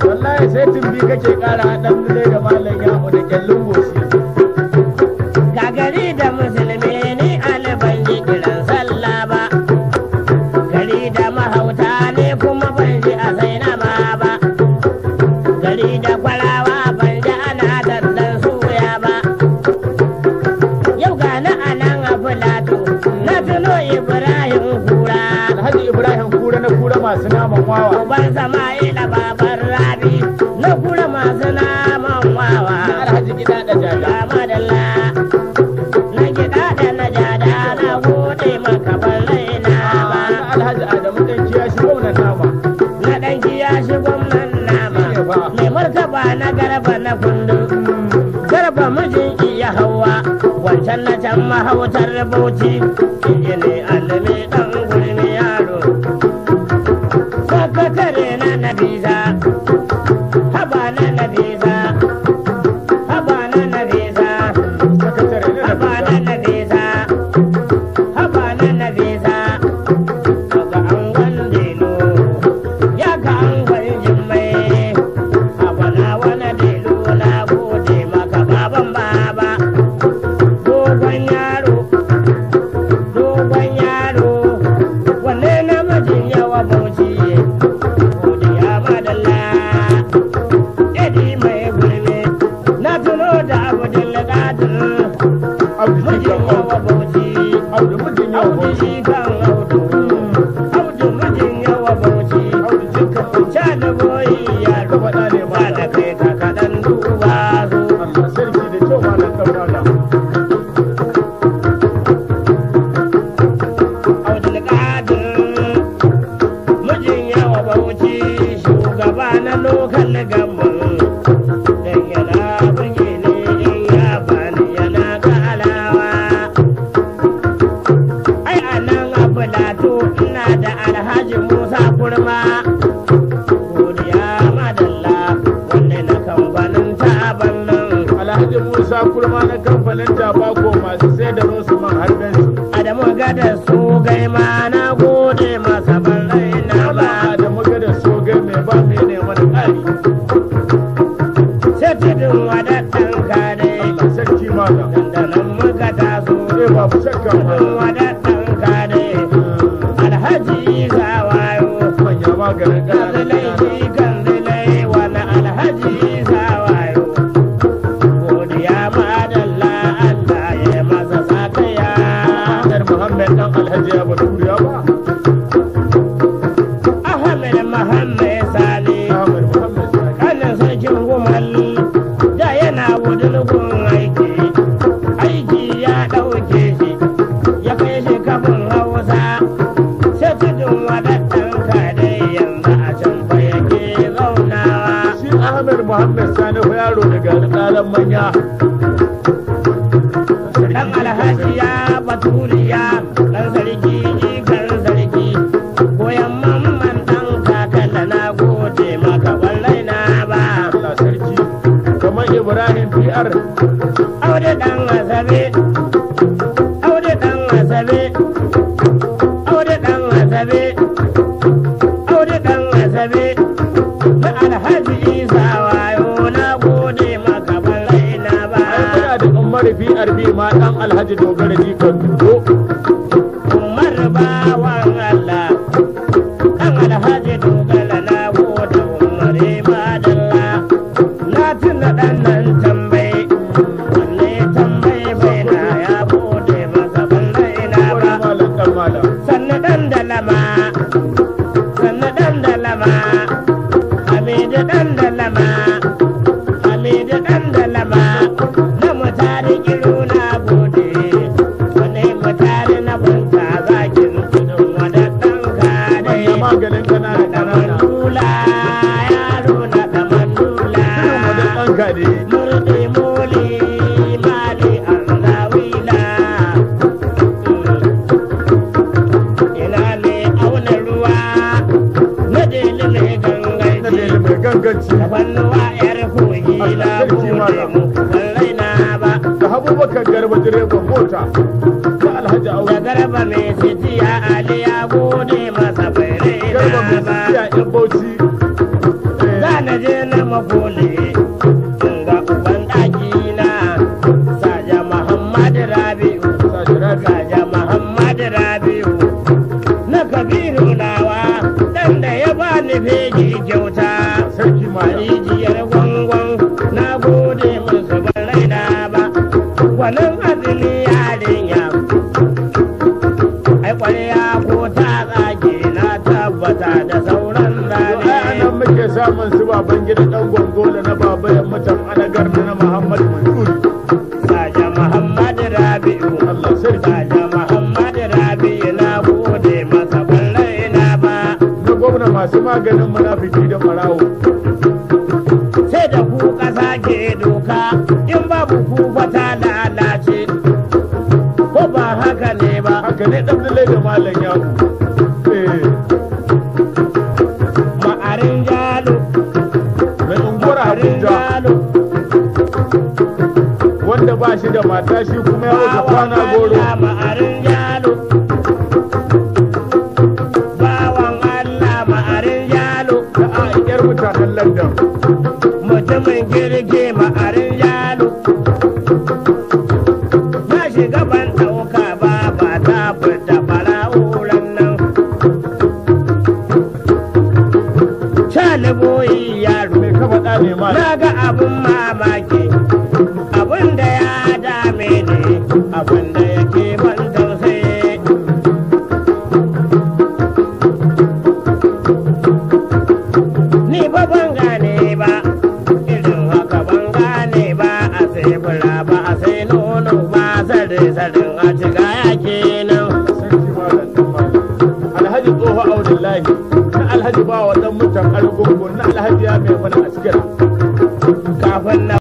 wallahi sai tumbi kake kara dan dole da malam yawo da kyallun goshi gagari da musulmi ni alban yi kiran sallah ba gari da mahauta ne kuma ban ji a zainaba ba gari da kwarawa ban ji ana dandan suya ba yau gani a nan a filato na tuno ibrahim kura alhaji ibrahim kura na kura masu naman wawa uban sama'ila baban rabi na kura masu naman wawa alhaji gida da jaga ga madalla na gida da na jada na gode maka ban raina ba alhaji adamu dan kiya shi gwamnan nama na ɗanki ya shi gwamnan nama mai martaba na garba na kundu garba mijin iya hawa wancan na can mahautar bauchi inji ne alimi ɗan gurmi yaro sakatare na nabisa haba na nabisa haba na nabisa sakatare ne haba na nabisa haba na nabisa ga angon delo ya ga angon jimmai haba na wani delo na gode maka baban baba dogon yaro wanne namijin yawa bauchi godiya madalla edi mai gulmi na tuno da abdul qadir mijin yawa bauchi audu mijin yawa audu shi kan audu mijin yawa bauchi audu jinkan cha da boyi yaro ba da kai ka kadan duba su Allah sarki da kyau malam kabrala abdul qadir mijin yawa bauchi shugaba na lokal gamban dan yana burge ne in ya bani yana kalawa ai anan abulato ina da alhaji musa kurma godiya madalla wanne na kamfanin taban nan alhaji musa kurma na kamfanin tabako masu sai da rosu man harbensu adamu gada su gaima na gode masa ban raina ba da muka da sogai mai ba mai ne mana ƙari sai tudun wadattan kare Allah sarki malam dandanan muka taso babu shakka tudun malam wadattan kare alhaji zawayo manya maganin kanzilai shi kanzilai wani alhaji zawayo godiya madalla Allah ya masa sakaya Ahmed Muhammad dan Alhaji ya Baturi ya ba Ahmed Muhammad Sani Ahmed Muhammad Sani kanin sarkin gumal da yana wudulgun aiki ya ɗauke shi ya kai shi kafin hausa sai tudun wadattan kadai yanzu a can fa yake zaunawa shi Ahmed Muhammad Sani fa yaro daga tsaran manya dan alhaji ya baturiya dan sarki ikan sarki goyon mamman dan kakalla na gode maka wallahi na ba Allah sarki kamar Ibrahim PR aude dan asabe aude dan asabe aude dan asabe aude dan asabe na alhaji isa wayo na gode maka wallahi na ba muna da Umar PRB ma dan Alhaji Dogara jikan Dudo umar bawan Allah dan alhaji dogala na gode umar madalla na tuna dan nan tambayi wanne tambayi bai na ya gode maka wallahi na ba malam dan malam sannu dan dalama hamidu dan dalama na mutane kiro na gode wani mutane na bunta zakin tudun wadattan kadai maganin kanana da kanana mandula yaro na da mandula wadattan kade murɗe moli mali an zawila ina ne auna ruwa na deli mai gangaji mai ganganci da fannuwa yar kogi na gode muku wallahi na ba da Abubakar Garba direban mota da Alhaji da Audu garba mai sitiya ali ya gode masa bai Garba mai raina ba tafiya in Bauchi makole ga uban ɗaki na Saja Muhammad Rabi'u Saja Muhammad Rabi'u na Kabiru nawa dan da ya bani fegi kyauta sarki marijiyar gwangwan na gode musu ban raina ba wannan azumi yarinya ai kwarya ko ta tsage na tabbata da sauran rane nan muke samun su baban gida dan gongola na babayan mutan anagar na Muhammad Mansur Saja Muhammad Rabi'u Allah sarki Saja Muhammad Rabi'u na gode masa ban raina ba na gwamna masu maganin munafiki da farawo sai da ku ƙasa ke doka in babu ku fata lalace ko ba haka ne ba haka ne dan dalai da malam yawo ma'arin jalo mai unguwar Abuja wanda ba shi da mata shi kuma ya wuce kwana goro ma'arin jalo bawan Allah ma'arin jalo da a iyar mutanen London mutumin girge ma'arin jalo na shiga ban ɗauka ba ba ta fita fara'uran nan shaliboyi yaro mai ka faɗa ne ma na ga abin mamaki abin da ya dame ni abin da yake ban tausayi ni ba ban gane ba irin haka ban gane ba a sai fura ba a sai nono ba sare-saren a ciga yake nan sarki malam dan malam alhaji tsoho audullahi na alhaji ba wa dan mutan argungun na alhaji ya mai mana askira kafin na